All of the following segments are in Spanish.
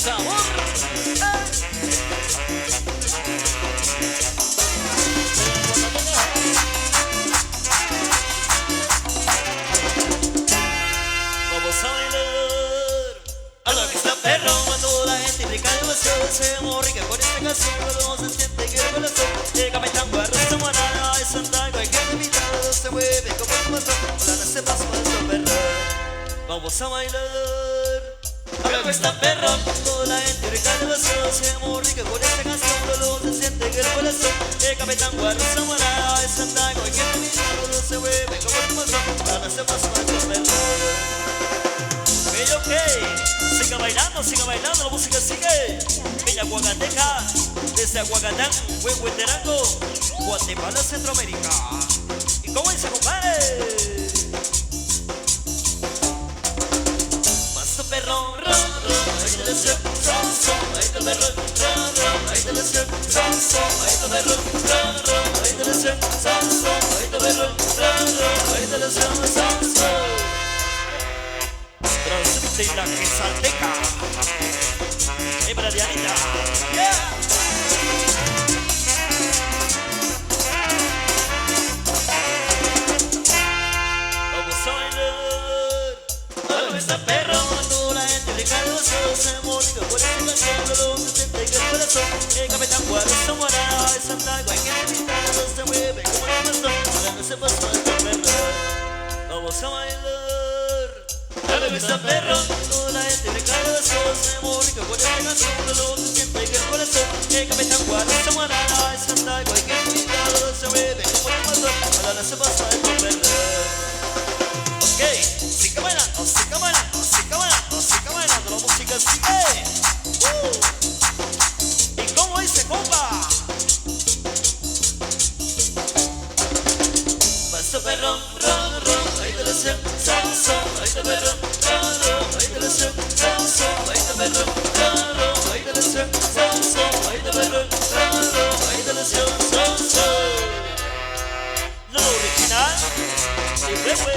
Sabor. Vamos a bailar a la que está perro cuando la gente implica demasiado. Se morrica con esta canción cuando se siente que el corazón llega metando a rasta manada. Es andar cualquier invitado se mueve como un motor. La se pasa nuestro perro. Vamos a bailar a la que está perro cuando la gente implica demasiado. Se morrica con esta canción cuando se siente que el corazón llega metando a rasta manada. Es andar cualquier invitado se mueve como un motor. La se pasa nuestro perro. Ok, siga bailando, la música sigue. Bella Huacateca, desde Aguacatán, Huehueterango, Guatemala, Centroamérica. ¿Y cómo dice, compadre? Paso perro, ahí te deseo, ahí te perro, ahí te deseo, ahí te perro, ahí te deseo, ahí te perro, ahí te deseo, transmite la quesalteca. Para Dianita. Yeah. Vamos a bailar. Ahora está perro cuando la gente le cae los ojos. Se murió por el canción. Se siente que el corazón. El capitán Guardo Morada. Es andar cualquier invitado. Se mueve como el pastor. Ahora no se pasó el perro. Vamos a bailar. Ahora está perro cuando la gente le cae los ojos. Se murió por el canción. Se siente que el corazón. El capitán Guardo Morada. Es andar cualquier invitado. Se mueve como el pastor. Ahora no se pasó el perro. Ok, sigue bailando, sigue bailando, sigue bailando, sigue bailando, la música sigue. ¿Y cómo dice, compa? Paso perro, ahí te lo sé, ahí te perro, ahí te lo sé, ahí te perro, ahí te lo sé, ahí te perro, ahí te lo sé, lo original, siempre fue.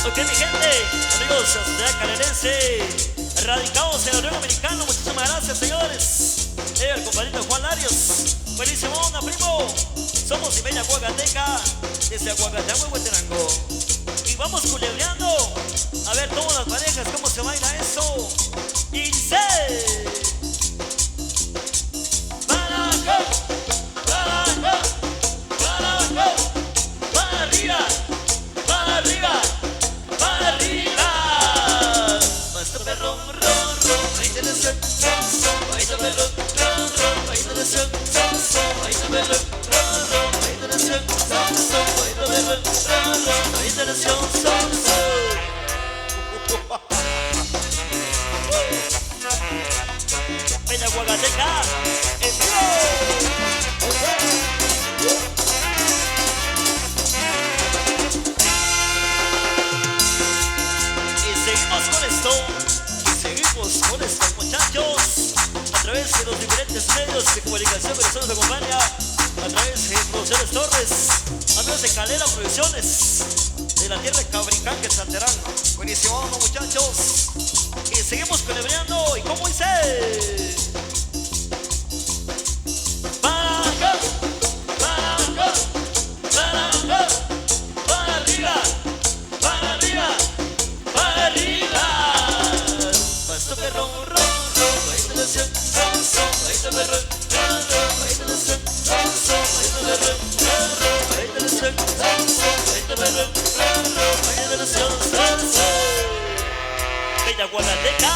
Ok, mi gente, amigos de la Calerense, radicados en el Río Americano, muchísimas gracias, señores. El compadrito Juan Larios, buenísimo onda, primo. Somos Bella Huacateca, desde Aguacatán, Huehueterango. Y vamos culebreando, a ver todas las parejas, cómo se baila eso. Y dice: para abajo, para abajo, para abajo, para arriba, para arriba, para arriba. Nuestro perro, ahí te deseo, ahí te perro, ahí te deseo, ahí te perro, ahí te deseo, ahí te perro, ahí te deseo, Bella Huacateca, en vivo. Y seguimos con esto, muchachos, a través de los diferentes medios de comunicación que nosotros nos acompaña, a través de Producciones Torres, amigos de Calera Producciones, de la tierra de Cabricán, que es Santerán. Buenísimo, muchachos. Y seguimos celebreando. ¿Y cómo dice? Para acá, para acá, para acá, para arriba, para arriba, para arriba. Pasto perro, ahí te lo sé, ahí te perro, ahí te lo sé, ahí te perro, ahí te lo sé, ahí te perro, ahí te lo sé. Bella Huacateca.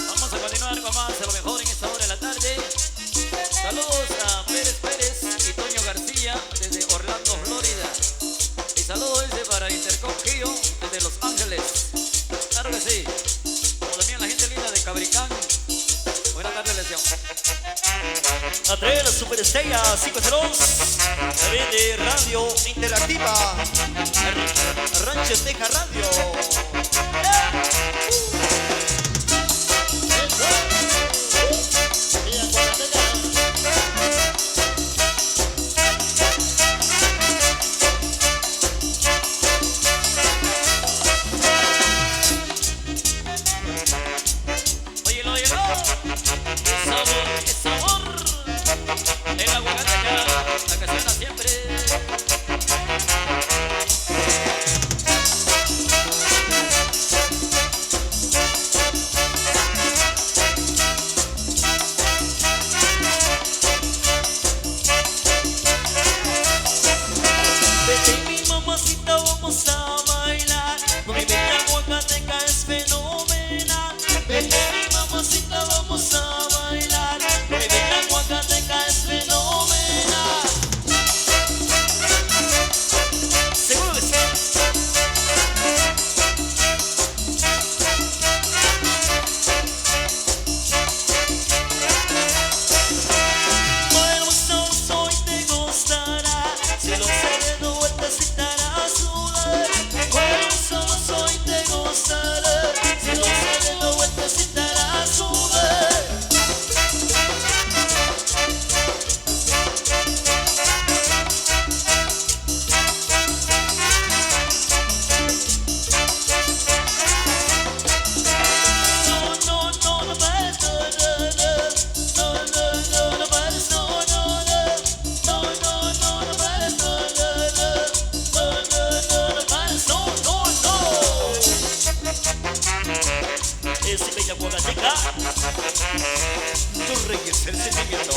Vamos a continuar con más de lo mejor en esta hora de la tarde. Saludos a Pérez Pérez y Toño García desde Orlando, Florida. Y saludos para Intercom Gio desde Los Ángeles. Claro que sí. Como también la gente A través de la superestrella 502, también de Radio Interactiva, Rancho Texas Radio. Tus reyes el sentimiento.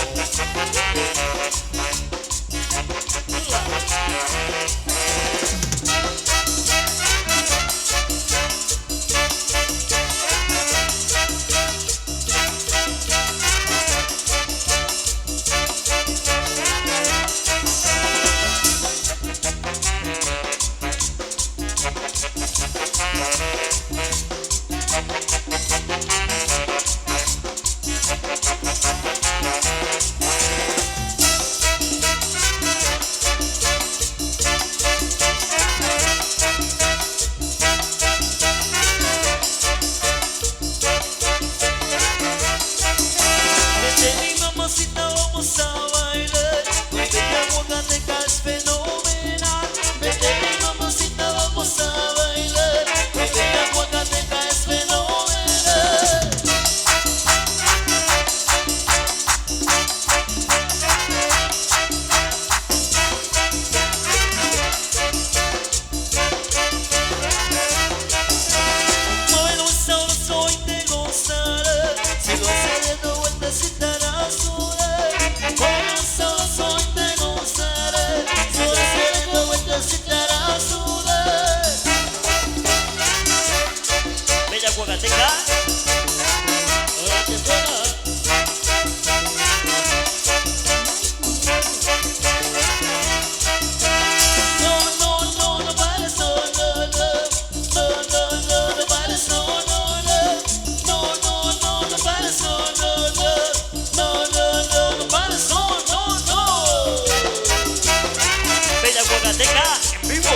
En vivo.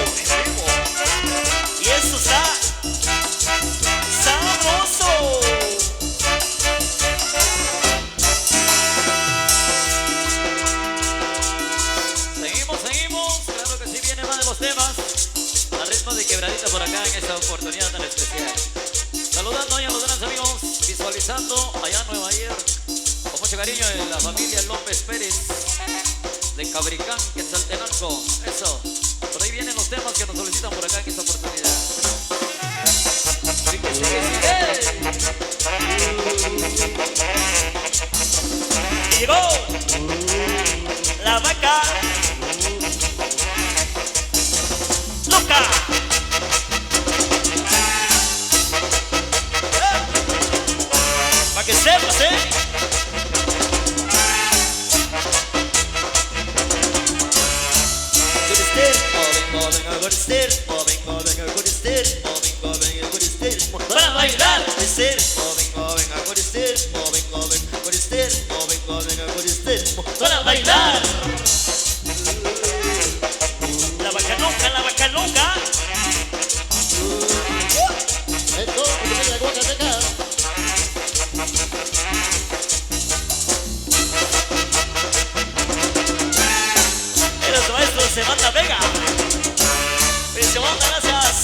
Y eso está sabroso. Seguimos, claro que sí, viene más de los temas a ritmo de quebradita por acá en esta oportunidad tan especial. Saludando a los grandes amigos, visualizando allá en Nueva York, con mucho cariño en la familia López Pérez de Cabricán, Quetzaltenango. Eso, por ahí vienen los temas que nos solicitan por acá en esta oportunidad. Y llegó la vaca loca. Para que sepas, para bailar, venga, con este ritmo para bailar. La vaca loca, la vaca loca. Esto, la boca seca. Eres maestro Semana Vega. Felicidades, gracias.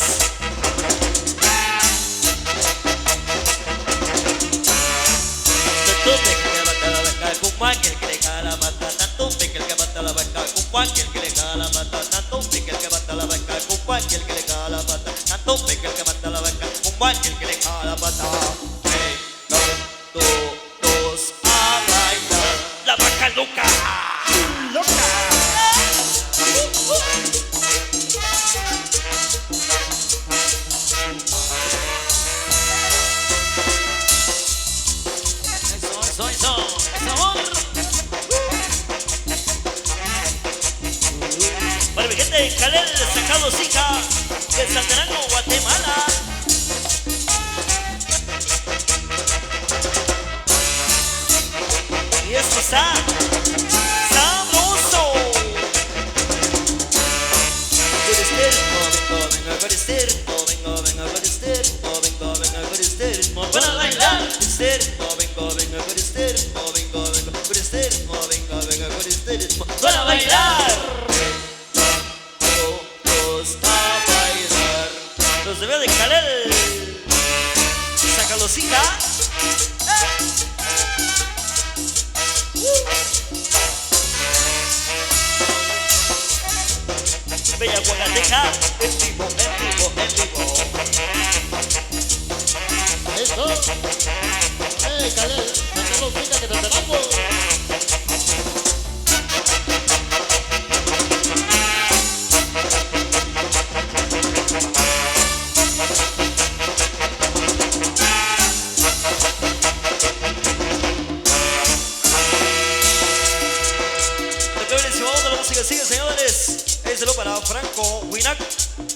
Aquel que le cae la mata, tanto pique el que mata la vaca, con aquel que le cae la mata, tanto pique el que mata la vaca, con aquel que le cae la mata, tanto pique el que mata la vaca, con aquel que le cae la mata. Vengan todos a bailar, la vaca loca, loca. Eso. Para mi gente de Calel, Sacado Sica, de Santarango, Guatemala. Y esto está sabroso. Venga con este ritmo, venga con este ritmo, venga con este ritmo para bailar. Este ritmo, venga con este ritmo, venga con este ritmo, venga con este ritmo para bailar. Los de de Calel, Sacalosica. Bella Guanateca, en vivo. Esto, Calel, sacamos música que te esperamos. Sigue, señores. Échelo para Franco Winac,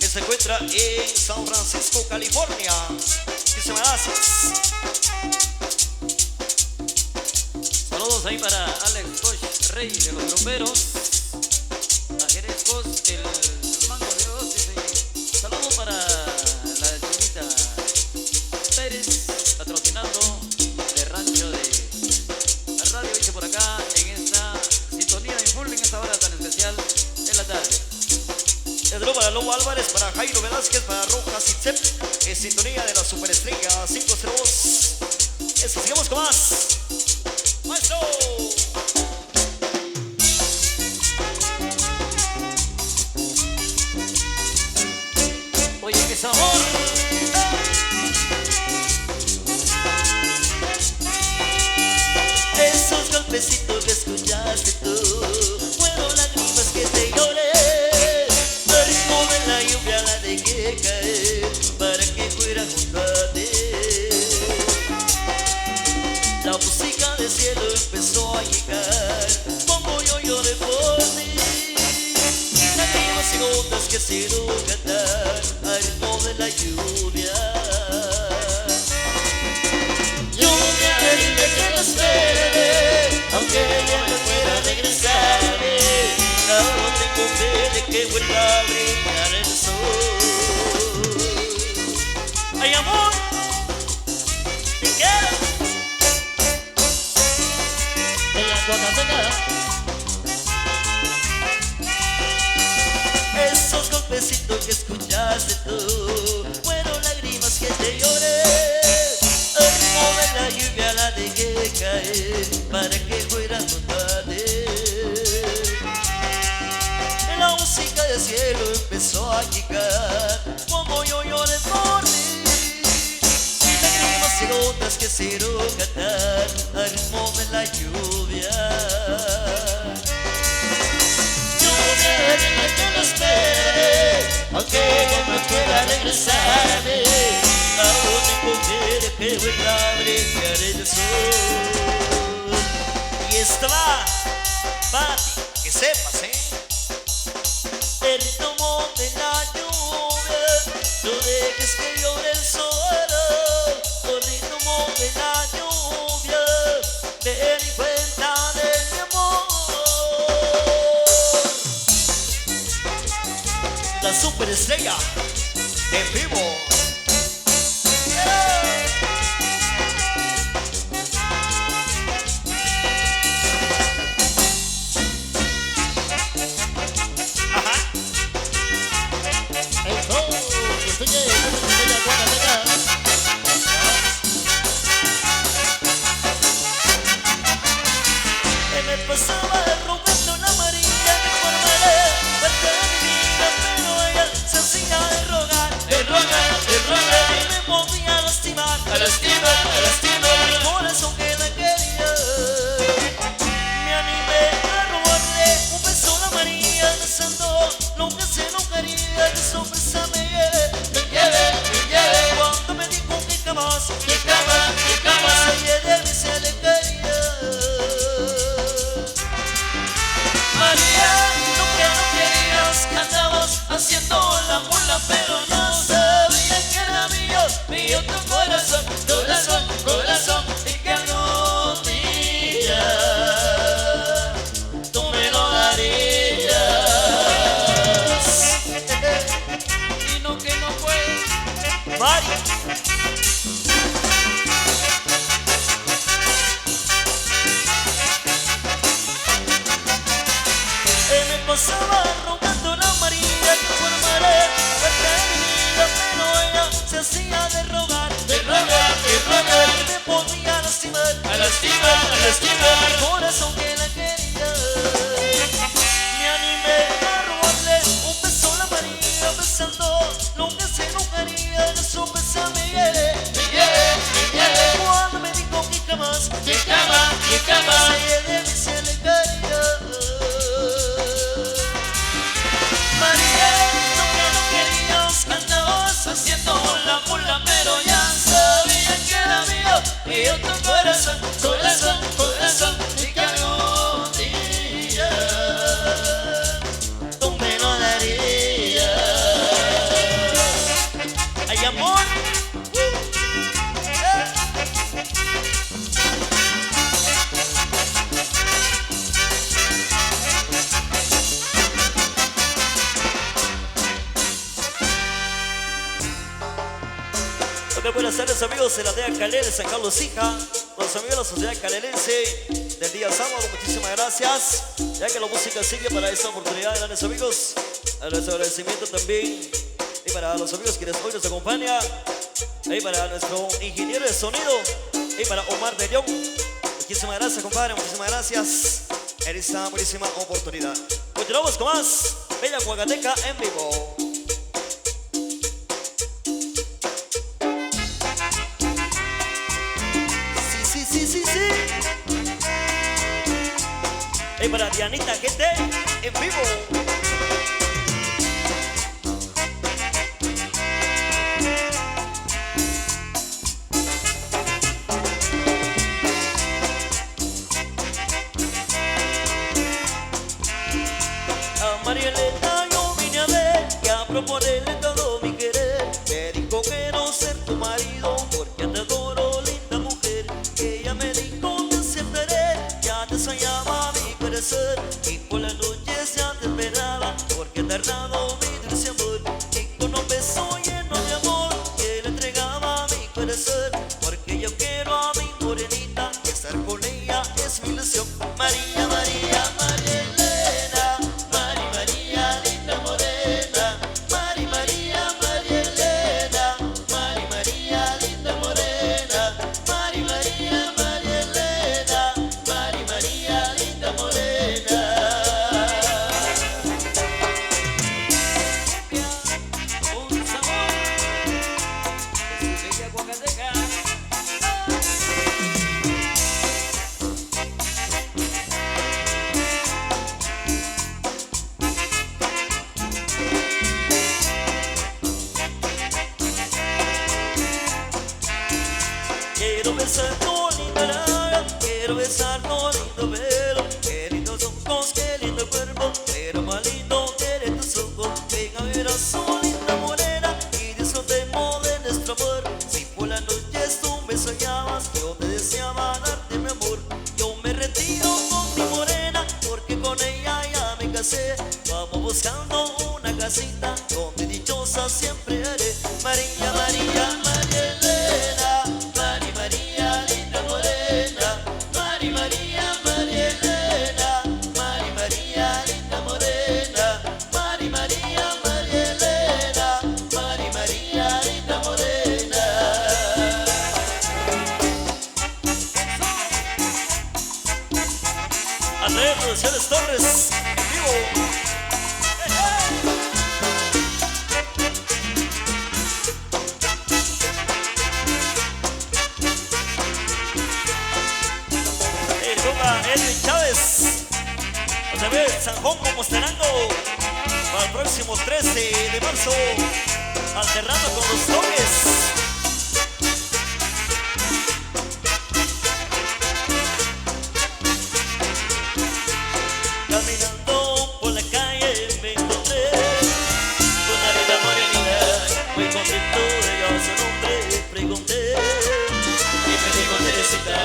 que se encuentra en San Francisco, California. Muchísimas gracias. Saludos ahí para Alex Koch, rey de los tromperos. A Jerez Koch, el mango de Dios. Saludos para la señorita Pérez, patrocinando de Rancho de la radio. Dice por acá en esta sintonía de full en esta hora tan especial de la tarde. Saludos para Lobo Álvarez, para Jairo Velázquez, para Rojas Itzep, en sintonía de la superestrella 502. Eso, sigamos con más. ¡Maestro! Oye, qué sabor. Esos golpecitos que escuchaste tú fueron lágrimas que te lloré. Al ritmo de la lluvia la dejé caer para que fuera junto a ti. La música del cielo empezó a llegar como yo lloré por ti. Lágrimas y gotas que se hicieron cantar al ritmo de la lluvia. Lluvia que no espere, aunque ella no pueda regresarme. Ahora tengo fe de que vuelva a brillar el sol. Ay, amor, te quiero. Esos golpecitos que escuchaste tú fueron lágrimas que te lloré. Al ritmo de la lluvia la dejé caer para que fuera junto a ti. La música del cielo empezó a llegar como yo lloré por ti. Lágrimas y gotas que hicieron cantar al ritmo de la lluvia. Lluvia, dime que no espere, aunque no me pueda regresarme. Aún tengo fe de que vuelva a brillar el sol. Y esto va para ti, que sepas, el ritmo de la lluvia, no dejes que llore el sol. El ritmo de la lluvia, ten en cuenta de la superestrella en vivo. Eso, que sigue bella Guanateca. Que me pasaba rogando la María que formaré parte de mi vida, pero ella se hacía de rogar, y me podía lastimar, mi corazón que la quería. Me animé a robarle un beso a la María, besando lo que se no quería, que sorpresa me lleve, cuando me dijo que jamás, ella de mí se le quería. María, lo que no querías que andabas haciendo la mula, pero no sabía que era mío tu corazón, y que algún día tú me lo darías. Y no que no fue. Mari. Me pasaba rogando la María que formaré parte de mi vida, pero ella se hacía de rogar, y me podía lastimar, mi corazón que la quería. Me animé a robarle un beso a la María, besando lo que se no quería, que sorpresa me hiere, cuando me dijo que jamás, ella de mí se le caía. María, lo que no querías que andabas haciendo la mula, pero ya sabía que era mío tu corazón, y que algún día tú me lo darías. Ay, amor. Buenas tardes, amigos de la aldea Calel de San Carlos Hija, los amigos de la sociedad calelense del día sábado, muchísimas gracias, ya que la música sigue para esta oportunidad, grandes amigos, a nuestro agradecimiento también, y para los amigos quienes hoy nos acompañan, y para nuestro ingeniero de sonido, y para Omar de León, muchísimas gracias, compadre, muchísimas gracias en esta buenísima oportunidad. Continuamos con más Bella Guanateca en vivo. Sí. Y para Dianita GT en vivo. A María Elena yo vine a ver y a proponerle todo mi querer. Me dijo quiero ser tu marido porque te adoro, linda mujer. Ella me dijo te aceptaré, ya te soñaba mi corazón, y por las noches ya te esperaba porque he tardado mi dulce amor, y con un beso lleno de amor que le entregaba mi corazón, porque yo quiero a mi morenita y estar con ella es mi ilusión. María, María, María Elena, María, linda morena, María, María Elena, María, linda morena, María, Elena, María, linda morena. Un sabor de su bella Guanateca. Quiero besar tu linda nalga, quiero besar tu lindo pelo, qué lindos ojos, qué lindo cuerpo, pero más lindo eres tus ojos. Ven a mi brazo, linda morena, y disfrutemos de nuestro amor. Si por las noches tú me soñabas, yo te deseaba darte mi amor. Yo me retiro con mi morena, porque con ella ya me casé. Vamos buscando una casita, donde dichosa siempre haré. María, María, María Elena, Mari María, linda morena. Mari María, María Elena, Mari María, linda morena. Mari María, María Elena, Mari María, linda morena. Andrés Producciones Torres, en vivo. Edwin Chávez, otra vez San Juan como Mosterango, para el próximo 13 de marzo, alternando con los toques. Caminando por la calle me encontré con una linda morenita, muy contento de yo su nombre pregunté y me dijo Teresita.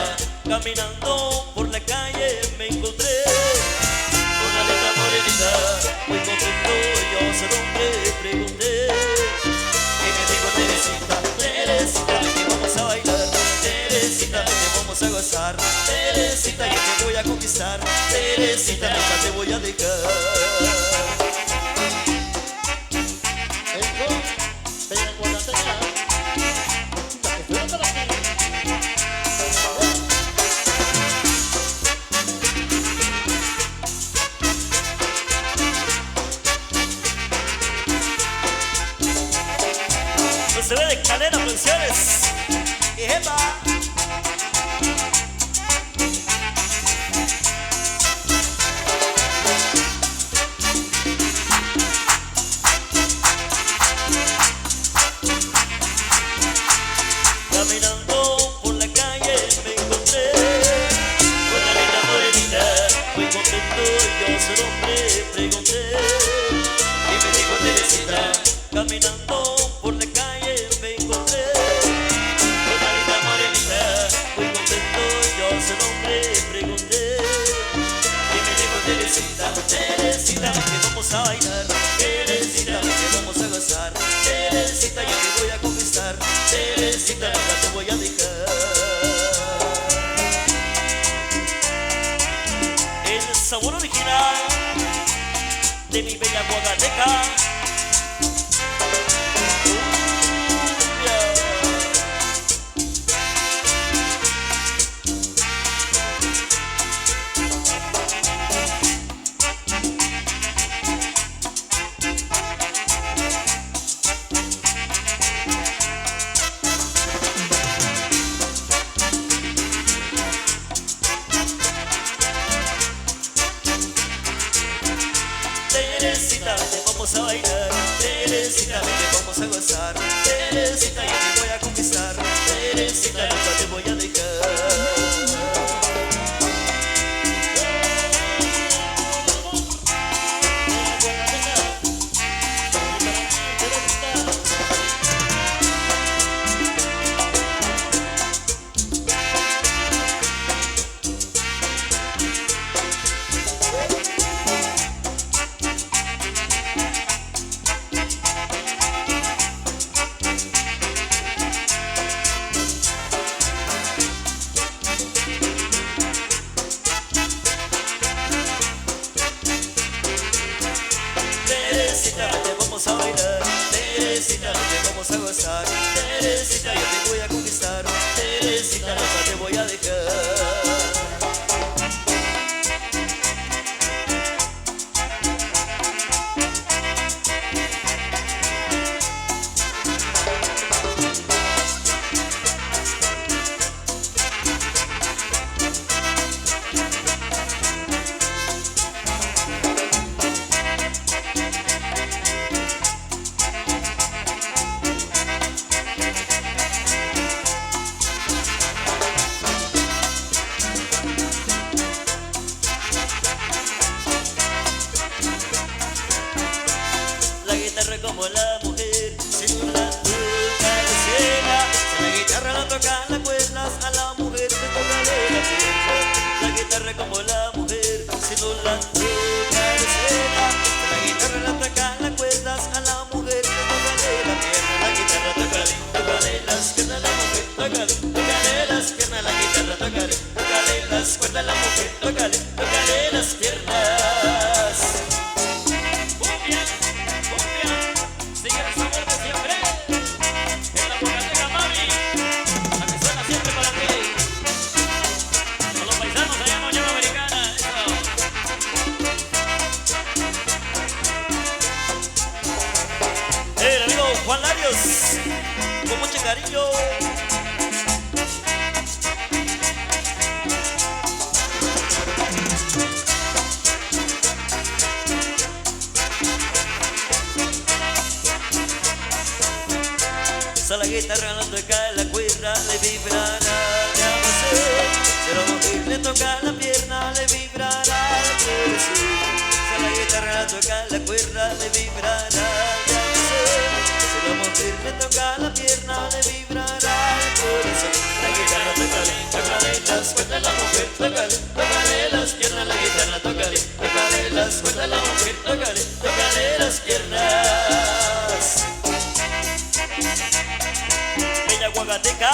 Caminando por la calle me encontré con una linda morenita, muy contento yo su nombre pregunté y me dijo Teresita, Teresita, que vamos a bailar, Teresita, que vamos a gozar, Teresita, yo te voy a conquistar, Teresita, nunca te voy a dejar. Se ve de Calera Producciones y jefa. Caminando por la calle me encontré con una linda morenita, muy contento yo su nombre pregunté y me dijo Teresita. Caminando por la calle me encontré con una linda morenita, muy contento yo su nombre pregunté y me dijo Teresita, Teresita, que vamos a bailar, Teresita, que vamos a gozar, Teresita, yo te voy a conquistar, Teresita, nunca te voy a dejar. El sabor original de mi bella Guadateca. Teresita, te vamos a bailar, Teresita, te vamos a gozar, Teresita, yo te voy a conquistar, Teresita, nunca te voy a dejar. Teresita, te vamos a bailar, Teresita, te vamos a gozar, Teresita, yo te voy a conquistar, Teresita, nunca te voy a dejar. Como la mujer, sin la toca la cena. Si la guitarra no toca las cuerdas, a la mujer le toca la cena. La guitarra como la mujer, si no la toca la cena. Si la guitarra no toca las cuerdas, suelta la mujer, tócale, tócale las piernas. Cumbia, cumbia, sigue el sabor de siempre. En la Huacateca, mami, la que suena siempre para ti. A los paisanos allá en Unión Americana, eso. El amigo Juan Larios, con mucho cariño. A la guitarra no toca la cuerda, le vibrará de amanecer. Si la mujer le toca la pierna, le vibrará el corazón. Si a la guitarra no toca la cuerda, le vibrará de amanecer. Si la mujer le toca la pierna, le vibrará el corazón. La guitarra tócale, tócale las cuerdas, la mujer tócale, tócale las piernas. La guitarra tócale, tócale las cuerdas, la mujer tócale, tócale las piernas. Bella Huacateca.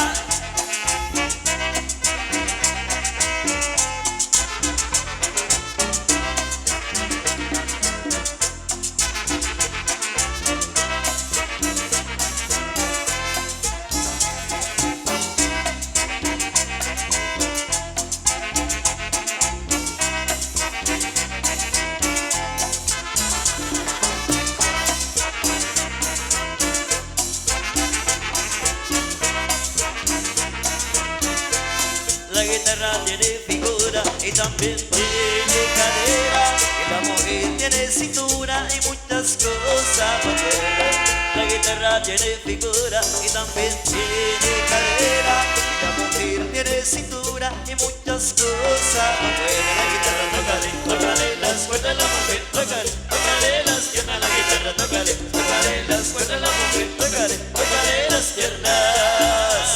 La guitarra tiene figura y también tiene cadera, y la mujer tiene cintura y muchas cosas más buenas. La guitarra tiene figura y también tiene cadera, y la mujer tiene cintura y muchas cosas más buenas. La guitarra tócale, tócale las cuerdas, la mujer tócale, tócale las piernas. La guitarra tócale, tócale las cuerdas, la mujer tócale, tócale las piernas.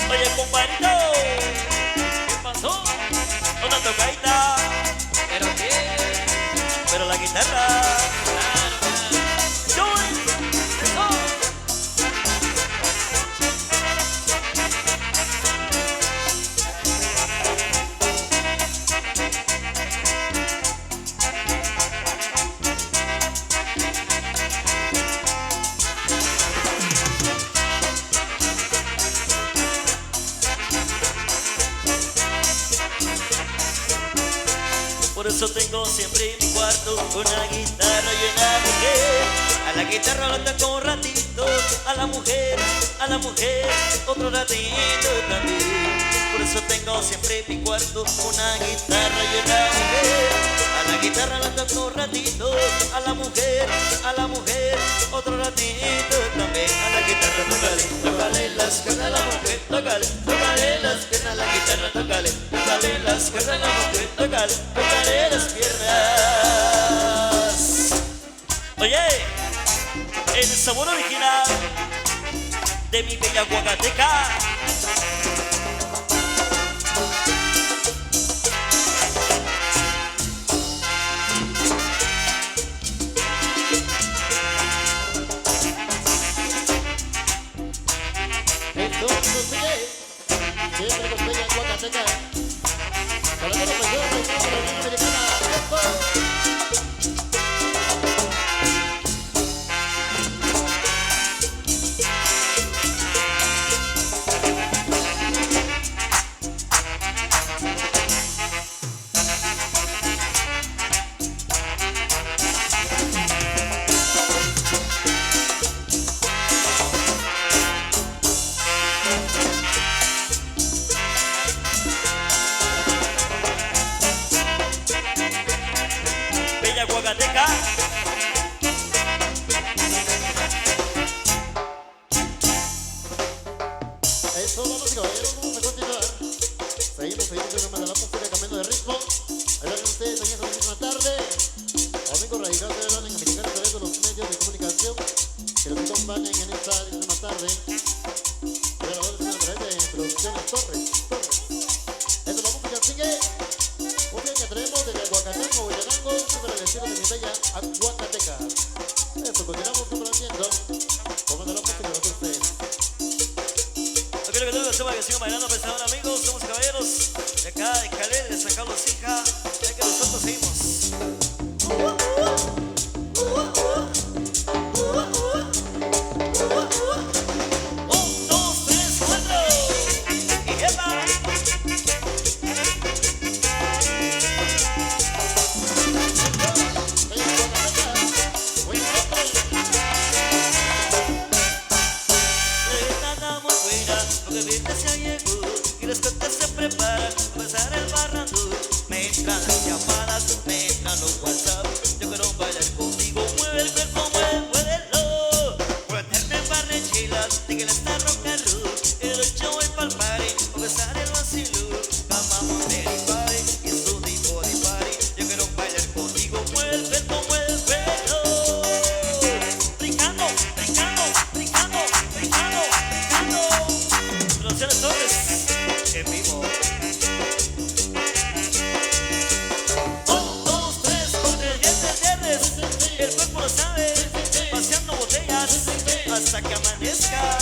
Oye, compadrito, ¿Qué pasó? una tocadita, ¿Pero qué? pero la guitarra. Claro, claro. Yo, Eso. por eso tengo siempre en mi cuarto una guitarra y una mujer. A la guitarra la toco un ratito, a la mujer otro ratito también. Por eso tengo siempre en mi cuarto una guitarra y una mujer. A la guitarra la toco un ratito, a la mujer otro ratito también. A la guitarra tócale, tócale las cuerdas a la mujer, tócale, tócale las piernas. A la guitarra tócale, tócale las cuerdas a la mujer, tócale, tócale las piernas. Oye, el sabor original de mi bella Huacateca. Entonces sigue, siempre con bella Huacateca. Para todos los mayores, para la Unión Americana. Bella Huacateca. Eso, vamos y caballeros, vamos a continuar. Seguimos con el programa de la música cambiando de ritmo. Ahí van ustedes en esta misma tarde. Domingo Radical de Verano en Americana a través de los medios de comunicación que nos acompañan en esta misma tarde. Grabadores a través de Producciones Torres. Eso, la música sigue. Muy bien, que traemos desde Huacatango, Huacatango, sobre el estilo de mi bella Huacateca. Eso, continuamos compartiendo. Como de la música de ustedes. No quiero que todos los temas que sigan bailando, pues ahora amigos, somos caballeros de acá de Calais, botellas, me entran los WhatsApp. Yo quiero bailar contigo, mueve el cuerpo, muévelo. Ponerme barrechilas, de que la está rock and roll. El 8 voy pa'l party, a besar el vacilo. Vamos a el party, y su tipo de party. Yo quiero bailar contigo, mueve el cuerpo, muévelo. Brincando, brincando, brincando, brincando, brincando. Producciones Torres, en vivo. 1, 2, 3, con el viernes, el cuerpo lo sabe, paseando botellas hasta que amanezca.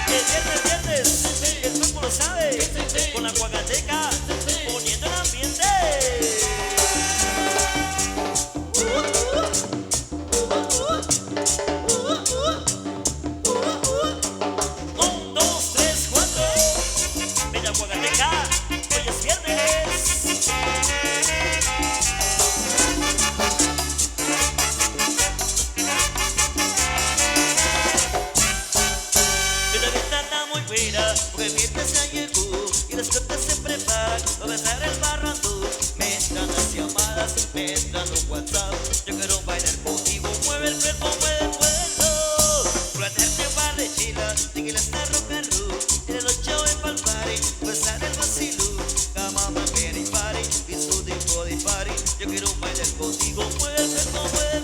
El viernes, el cuerpo lo sabe, con la guagateca, poniendo el ambiente. 1, 2, 3, 4, bella guagateca, hoy es viernes. La vista está muy buena, porque el viernes ya llegó y las tortas se preparan a besar el barrando. Me entran las llamadas, me entran los WhatsApp. Yo quiero bailar contigo, mueve el cuerpo, muévelo. Planarte un par de chilas, de que la está rock and roll. En el 8 en pa'l party, besar el vacilo. Come on, get party, y su tipo de party. Yo quiero bailar contigo, mueve el cuerpo, muévelo.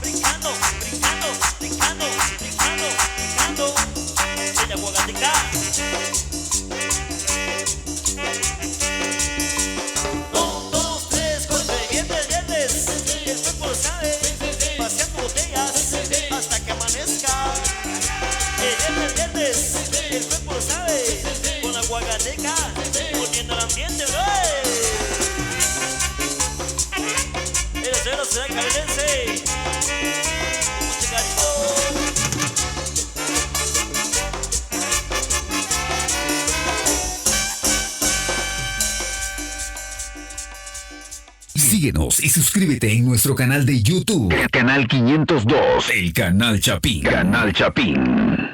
Brincando, brincando, brincando, brincando, brincando. Bella guagateca. 1, 2, 3, 4, viernes, el cuerpo lo sabe, paseando botellas hasta que amanezca. El viernes, el cuerpo lo sabe, con la guagateca, poniendo el ambiente, bro. El cero será cabelense. Mucho cariño. Síguenos y suscríbete en nuestro canal de YouTube. El canal 502. El canal Chapín. Canal Chapín.